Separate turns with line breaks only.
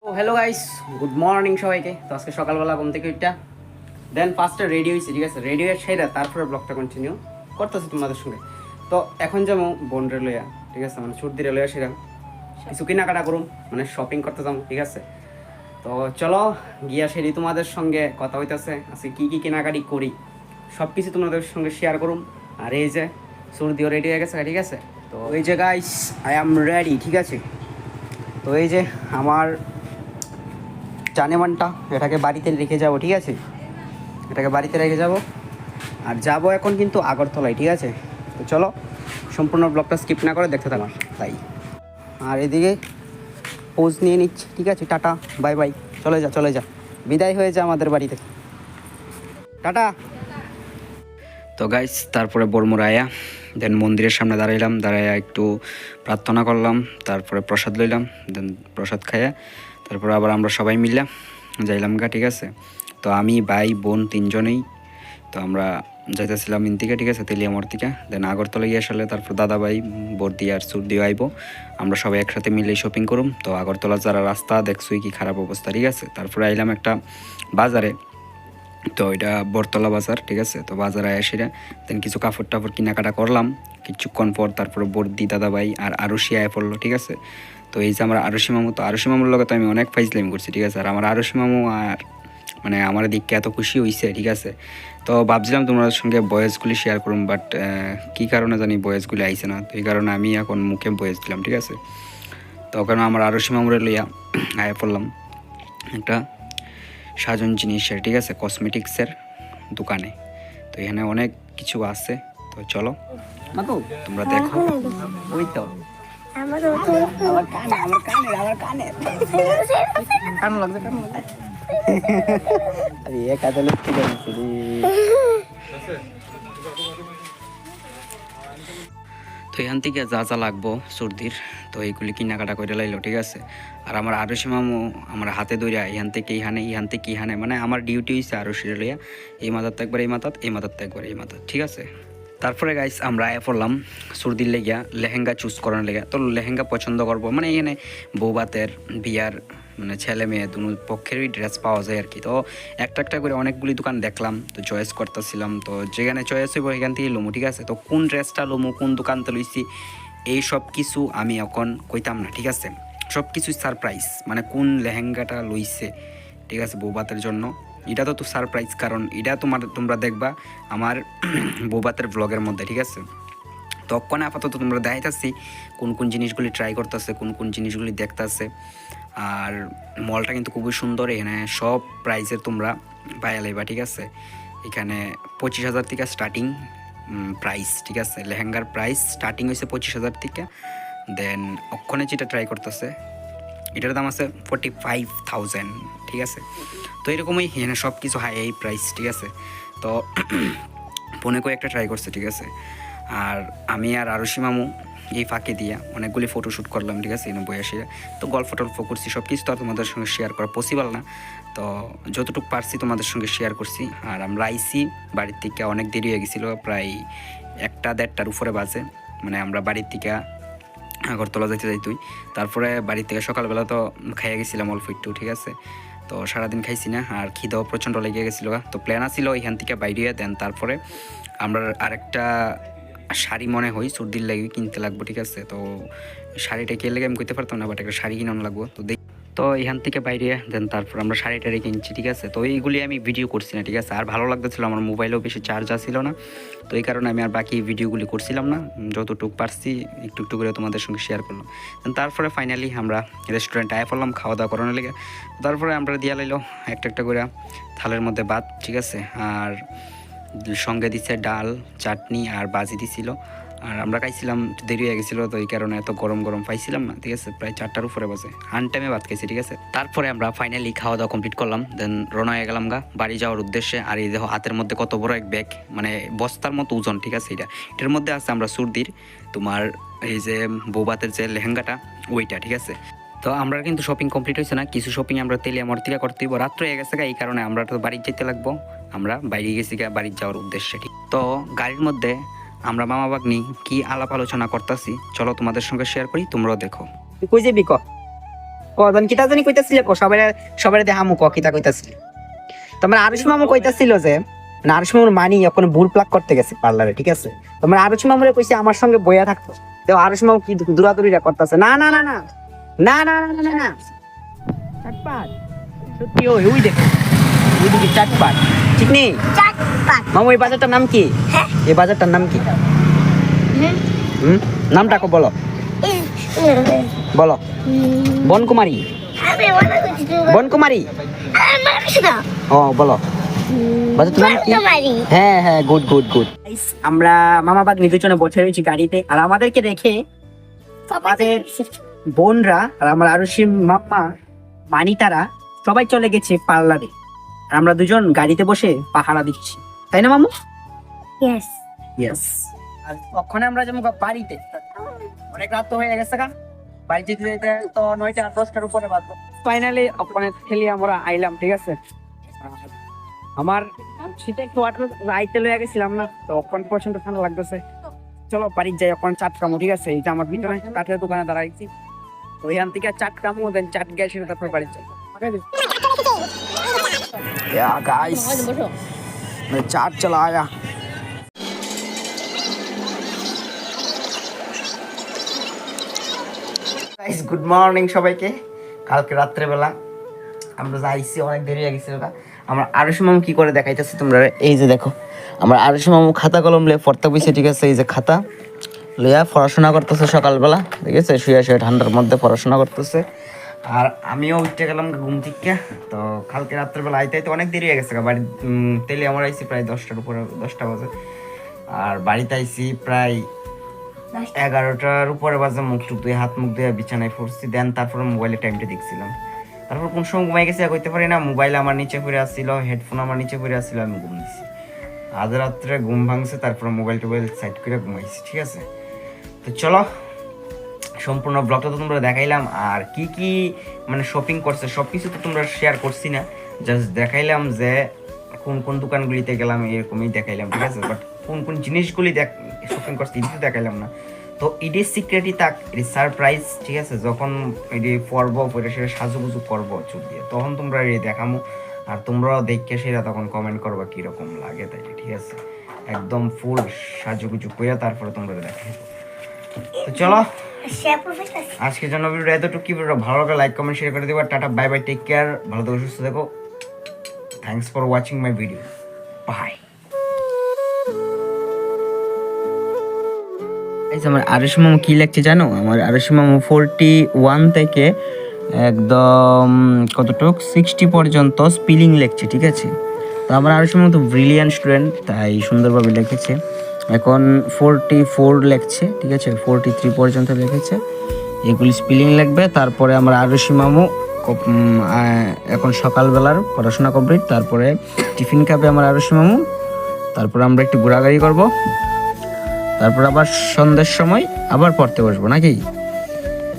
তো hello guys, good morning সবাইকে। তো আজকে সকালবেলা ঘুম থেকে উঠটা দেন ফার্স্টে রেডি হয়েছি, ঠিক আছে। রেডি হয়ে সেরা তারপরে ব্লগটা কন্টিনিউ করতেছি তোমাদের সঙ্গে। তো এখন যেমন বোন রেলইয়া, ঠিক আছে, মানে সর্দি রেলইয়া সেরা কিছু কেনাকাটা করুন, মানে শপিং করতে যাবো, ঠিক আছে। তো চলো গিয়া সেরি তোমাদের সঙ্গে কথা হইতেছে আজকে কী কী কেনাকাটি করি সব কিছু তোমাদের সঙ্গে শেয়ার করুন। আর এই যে সর্দিও রেডি হয়ে গেছে, ঠিক আছে। তো এই যে গাইস আই অ্যাম রেডি, ঠিক আছে। তো এই যে আমার জানেমানটা, এটাকে বাড়িতে রেখে যাব, ঠিক আছে। এটাকে বাড়িতে রেখে যাব আর যাব এখন কিন্তু আগরতলায়, ঠিক আছে। তো চলো সম্পূর্ণ ব্লগটা স্কিপ না করে দেখতে থাকো তাই। আর এদিকে পোজ নিয়ে নিচ্ছি, ঠিক আছে। টাটা বাই বাই, চলে যা বিদায় হয়ে যা আমাদের বাড়ি থেকে, টাটা। তো গাইস তারপরে বর্মুরা আয়া দেন মন্দিরের সামনে দাঁড়াইয়া একটু প্রার্থনা করলাম, তারপরে প্রসাদ লইলাম, দেন প্রসাদ খাইয়া তারপরে আবার আমরা সবাই মিললাম যাইলাম গা, ঠিক আছে। তো আমি ভাই বোন তিনজনেই তো আমরা যাইতেছিলাম ইনতিকে, ঠিক আছে, তেলিয়ামর থেকে। দেন আগরতলা গিয়ে আসলে তারপর দাদা ভাই বর্দি আর সুরদিও আইব, আমরা সবাই একসাথে মিলে শপিং করুম। তো আগরতলা যারা রাস্তা দেখছই কি খারাপ অবস্থা, ঠিক আছে। তারপরে আইলাম একটা বাজারে, তো এটা বরতলা বাজার, ঠিক আছে। তো বাজারে এসে দেন কিছু কাপড় টাপড় কেনাকাটা করলাম কিছুক্ষণ পর। তারপরে বর্দি দাদা ভাই আর আরুষি আয় পড়লো, ঠিক আছে। তো এই যে আমার আরুষি মামু, তো আরুষি মামুর লগে তো আমি অনেক ফাইজলামি করছি, ঠিক আছে। আর আমার আরুষি মামু আর মানে আমার দিককে এত খুশি হয়েছে, ঠিক আছে। তো ভাবছিলাম তোমাদের সঙ্গে ভয়েসগুলি শেয়ার করুম, বাট কী কারণে জানি ভয়েসগুলি আইছে না। তো এই কারণে আমি এখন মুখে ভয়েস দিলাম, ঠিক আছে। তো কারণ আমার আরুষি মামুরে লইয়া আয় পড়লাম একটা সাজন জিনিসের, ঠিক আছে, কসমেটিক্সের দোকানে। তো এখানে অনেক কিছু আছে, তো চলো তোমরা দেখো। ওই তো আমার কানে লাগছে আরে এক হাতে লক্ষ্মী জানছি রে। তো এখান থেকে যা যা লাগবো সর্দির, তো এইগুলি কেনাকাটা করে লাইলো, ঠিক আছে। আর আমার আরুষি মামু আমার হাতে ধরিয়া এখান থেকে ইহানে মানে আমার ডিউটি হয়েছে আরুষি লইয়া এই মাথার একবার এই মাথাত, এই মাথার একবার এই মাথাত, ঠিক আছে। তারপরে গাইস আমরা আয়া পড়লাম সর্দির লেগিয়া লেহেঙ্গা চুজ করার লেগিয়া। তো লেহেঙ্গা পছন্দ করবো, মানে এখানে বৌবাতের বিয়ার মানে ছেলে মেয়ে দুনো পক্ষেরই ড্রেস পাওয়া যায় আর কি। তো একটা করে অনেকগুলি দোকান দেখলাম, তো চয়েস করতেছিলাম। তো যেখানে চয়েস হইব সেখান থেকে লমু, ঠিক আছে। তো কোন ড্রেসটা লমু, কোন দোকানতে লইছি, এই সব কিছু আমি এখন কইতাম না, ঠিক আছে। সব কিছুই সারপ্রাইজ, মানে কোন লেহেঙ্গাটা লইছে, ঠিক আছে, বৌবাতের জন্য এটা তো সারপ্রাইজ, কারণ এটা তোমরা দেখবা আমার বৌবাতের ব্লগের মধ্যে, ঠিক আছে। তখন আপাতত তোমরা দেখাইতেছি কোন কোন জিনিসগুলি ট্রাই করতেছে, কোন কোন জিনিসগুলি দেখতেছে। আর মলটা কিন্তু খুবই সুন্দর, এখানে সব প্রাইসের তোমরা পাইয়া লাইবা, ঠিক আছে। এখানে 25,000 থেকে স্টার্টিং প্রাইস, ঠিক আছে। লেহেঙ্গার প্রাইস স্টার্টিং হয়েছে 25,000 থেকে। দেন অক্ষণে যেটা ট্রাই করতেছে এটার দাম আছে 45,000, ঠিক আছে। তো এরকমই এখানে সব কিছু হাই প্রাইস, ঠিক আছে। তো ফোনে কয়েকটা ট্রাই করছে, ঠিক আছে। আর আমি আর আরুষি মামু এই ফাঁকে দিয়া অনেকগুলি ফটোশ্যুট করলাম, ঠিক আছে, এনে বসে। তো গল্প টল্প করছি, সব কিছু তো আর তোমাদের সঙ্গে শেয়ার করা পসিবল না। তো যতটুকু পারছি তোমাদের সঙ্গে শেয়ার করছি। আর আমরা আইসি বাড়ির থেকে অনেক দেরি হয়ে গেছিলো, প্রায় 1-1:30টার উপরে বাজে, মানে আমরা বাড়ির থেকে আগরতলা যাইতেই। তারপরে বাড়ির থেকে সকালবেলা তো খাইয়া গেছিলাম অল্প একটু, ঠিক আছে। তো সারাদিন খাইছি না, আর খিদাও প্রচণ্ড লেগে গেছিলো। তো প্ল্যান আসছিল এখান থেকে বাইরে দেন তারপরে আমরা আরেকটা শাড়ি মনে হয় সর্দির লাগে কিনতে লাগবো, ঠিক আছে। তো শাড়িটা কে লেগে আমি কইতে পারতাম না, বাট একটা শাড়ি কিনানো লাগবো। তো এখান থেকে বাইরে দেন তারপর আমরা শাড়িটারি কিনছি, ঠিক আছে। তো এইগুলি আমি ভিডিও করছি না, ঠিক আছে। আর ভালো লাগতেছিল, আমার মোবাইলেও বেশি চার্জ আসছিল না, তো এই কারণে আমি আর বাকি ভিডিওগুলি করছিলাম না। যতটুকু পারছি একটু একটু করে তোমাদের সঙ্গে শেয়ার করলাম। তারপরে ফাইনালি আমরা রেস্টুরেন্টে আয় পড়লাম খাওয়া দাওয়া করানোর লেগে। তারপরে আমরা দিয়া লাইলো একটা করে থালের মধ্যে ভাত, ঠিক আছে। আর সঙ্গে দিচ্ছে ডাল, চাটনি আর বাজি দিছিল। আর আমরা খাইছিলাম দেরি হয়ে গেছিলো, তো এই কারণে এত গরম গরম পাইছিলাম না, ঠিক আছে। প্রায় 4টার উপরে বাজে, আন টাইমে ভাত খাইছি, ঠিক আছে। তারপরে আমরা ফাইনালি খাওয়া দাওয়া কমপ্লিট করলাম, দেন রওনা হয়ে গেলাম গা বাড়ি যাওয়ার উদ্দেশ্যে। আর এই দেখো হাতের মধ্যে কত বড় এক ব্যাগ, মানে বস্তার মতো ওজন, ঠিক আছে। এটার মধ্যে আছে আমরা সর্দির তোমার এই যে বৌবাতের যে লেহেঙ্গাটা ওইটা, ঠিক আছে। তো আমরা কিন্তু শপিং কমপ্লিট হয়েছে না, কিছু শপিং আমরা তেলিয়ামর থেকে করতে হইব, রাত্র হয়ে গেছে গা, এই কারণে আমরা তো বাড়ি যেতে লাগবো। আমরা বাইরে গেছি গা বাড়ি যাওয়ার উদ্দেশ্যে, ঠিক। তো গাড়ির মধ্যে আমরা মামা বাগনি কি আলাপ আলোচনা করতেছি, চলো তোমাদের সঙ্গে শেয়ার করি, তোমরাও দেখো। তুই কই যাবি ক?
কজন কিতা জানি কইতাছিল কো সবাই দেখামু ক কিতা কইতাছিল। তোমার আরুষি মামু কইতাছিল যে না আরুষি মামুর মানি এখন ভুল প্লাক করতে গেছে পার্লারে, ঠিক আছে। তোমার আরুষি মামুরে কইছে আমার সঙ্গে বইয়া থাকতো, তো আরুষি মামু কি দূরাদূরিটা করতেছে, না না না না না না না না না চাটপাট সত্যি ওই দেখো ওই দিকে চাটপাট, ঠিক নেই মামু। এই বাজারটার নাম কি? এই বাজারটার নাম কি? নামটা কো বলো বলো। বনকুমারী বনকুমারী ও বলো বাজারটার নাম কি? হ্যাঁ হ্যাঁ গুড গুড গুড। আমরা মামাবাগ নির্বাচনে বসে রয়েছি গাড়িতে, আর আমাদেরকে দেখে আমাদের বোনরা আর আমার আরুষি মাম্মা মানিতারা সবাই চলে গেছে পার্লারে, আর আমরা দুজন গাড়িতে বসে পাহারা দিচ্ছি, তাই না মামু? ইয়েস। আর ওখানে আমরা যেমন বাড়িতে অনেক রাত তো হয়ে গেছে, বাড়িতে যেতে তো 9টা 10টার উপরে বাজবে। ফাইনালি ওখানে খেলি আমরা আইলাম, ঠিক আছে। আমার সেটা একটু রাইতে লয়ে গেছিলাম না, তো ওখান পর্যন্ত ঠান্ডা লাগতেছে। চলো বাড়ি যাই, ওখানে চাট খামো, ঠিক আছে। এই যে আমার ভিতরে কাঠের দোকানে দাঁড়াইছি, তো এখান থেকে চাট খামো, দেন চাট গ্যাস তারপর বাড়ি যাই। गाइस मैं चाट चला आया। गाइस गुड मॉर्निंग সবাইকে। কালকে রাত্রে বেলা আমরা যাইছি, অনেক দেরি হয়ে গেছিল। আমরা আরুষি মামু কি করে দেখাইতেছি তোমরা, এই যে দেখো আমরা আরুষি মামু খাতা কলম লিয়ে পড়তে বসে, ঠিক আছে। এই যে খাতা লইয়া পড়াশোনা করতেছে সকালবেলা, ঠিক আছে। শুয়ে শুয়ে ঠান্ডার মধ্যে পড়াশোনা করতেছে, আর আমিও উঠতে গেলাম ঘুম থেকে। তো কালকে রাত্রেবেলা আইতে আইতে অনেক দেরি হয়ে গেছে বাড়ি, তেলে আমার আইসি প্রায় 10টার উপরে, 10টা বাজে। আর বাড়িতে আইসি প্রায় 11টার উপরে বাজে। মুখ টুক ধুয়ে হাত মুখ ধুয়ে বিছানায় পড়ছি, দেন তারপরে মোবাইলে টাইমটা দেখছিলাম। তারপর কোন সময় ঘুমাই গেছি কইতে পারি না, মোবাইল আমার নিচে পড়ে আসছিল, হেডফোন আমার নিচে পড়ে আসছিল, আমি ঘুম দিছি। আজ রাত্রে ঘুম ভাঙছে, তারপরে মোবাইল টোবাইল সাইড করে ঘুমাইছি, ঠিক আছে। তো চলো সম্পূর্ণ ব্লগটা তো তোমরা দেখাইলাম, আর কি কি মানে শপিং করছে সব কিছু তো তোমরা শেয়ার করছি না, জাস্ট দেখাইলাম যে কোন কোন দোকানগুলিতে গেলাম, এরকমই দেখাইলাম, ঠিক আছে। বাট কোন কোন জিনিসগুলি শপিং করছি এটা দেখাইলাম না। তো ইট ইজ সিক্রেটই থাক, ইট ইজ সারপ্রাইজ, ঠিক আছে। যখন এটি পরবো পরে সেটা সাজুগুজু করবো চুপ দিয়ে, তখন তোমরা এই দেখামো, আর তোমরাও দেখে সেটা তখন কমেন্ট করবা কীরকম লাগে, তাই ঠিক আছে। একদম ফুল সাজুগুজু করে তারপরে তোমরা দেখাবো। তো চলো আজকের জন্য ভিডিওটা এতটুকু। কি ভিডিও ভালো লাগলে লাইক কমেন্ট শেয়ার করে দেবো। Tata bye bye, take care, ভালো থেকো সুস্থ থেকো। Thanks for watching my video, bye. আমার আরুষি মামু কি লিখছে জানো? আমার আরুষি মামু 41 থেকে একদম কতটুক 60 পর্যন্ত স্পেলিং লিখছে, ঠিক আছে। তো আমার আরুষি মামু তো ব্রিলিয়ান্ট স্টুডেন্ট, তাই সুন্দরভাবে লিখেছে। এখন 44 লিখছে, ঠিক আছে। 43 পর্যন্ত লিখেছে, এগুলি স্পেলিং লিখবে। তারপরে আমার আরুষি মামু এখন সকালবেলার পড়াশোনা কমপ্লিট, তারপরে টিফিন খাবে আমার আরুষি মামু, তারপরে আমরা একটু ঘোরাঘুরি করব, তারপর আবার সন্ধ্যের সময় আবার পড়তে বসবো নাকি।